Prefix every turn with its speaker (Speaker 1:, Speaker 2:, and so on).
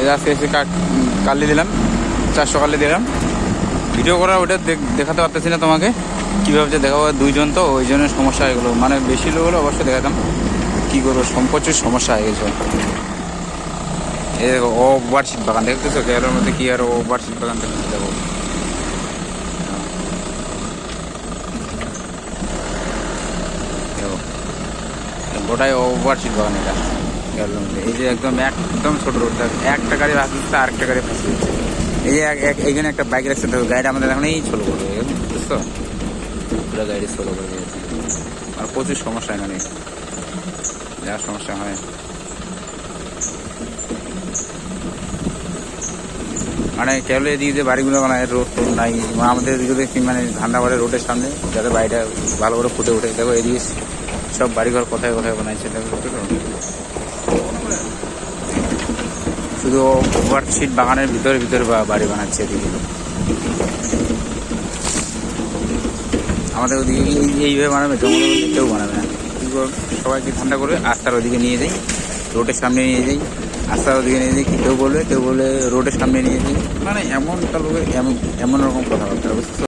Speaker 1: এই আজকে এসে কালি দিলাম, 400 কালি দিলাম। ভিডিও করা ওটা দেখাতে পারতেছি না তোমাকে, কীভাবে যে দেখাবো, দুইজন তো ওই জন্য সমস্যা হয়ে গেলো। মানে বেশি লোক হলে অবশ্যই দেখাতাম, কী করবো, প্রচুর সমস্যা হয়ে গেছে। এই দেখো ওভারশিট বাগান দেখতেছো, কেরলের মধ্যে কি আর ওভারশিট বাগান দেখতে যাবো। গোটাই ওভারশিট বাগান এটা কেরলের মধ্যে। এই যে একদম ছোট রোডটা, একটা গাড়ি ভাসতে দিচ্ছে আর একটা গাড়ি ভাসতে দিচ্ছে। এই যে এইখানে একটা বাইক রাখছে, গাড়িটা আমাদের এখন এই ছোলো করে বুঝছো, পুরো গাড়ি ছোলো করে দিয়েছে। আর প্রচুর সমস্যা এখানে, যা সমস্যা হয়। মানে কেবল এদিকে যে বাড়িগুলো বানায় রোড টোড নাই, আমাদের এদিকে মানে ধান্দাবাড়ের রোডের সামনে যাতে বাড়িটা ভালো করে ফুটে ওঠে। দেখো এদিকে সব বাড়িঘর কোথায় কোথায় বানাইছে, দেখো শুধু ওভারশিট বাগানের ভিতরে বাড়ি বানাচ্ছে এদিকে। আমাদের ওদিকে এইভাবে বানাবে, জঙ্গলের মধ্যে কেউ বানাবে না। সবাইকে ঠান্ডা করে আস্তার ওদিকে নিয়ে যাই, রোডের সামনে নিয়ে যাই, আস্তার ওদিকে নিয়ে যাই। কেউ বলবে রোডের সামনে নিয়ে যাই। মানে এমনটা লোকের এমন রকম কথাবার্তা, বুঝছো।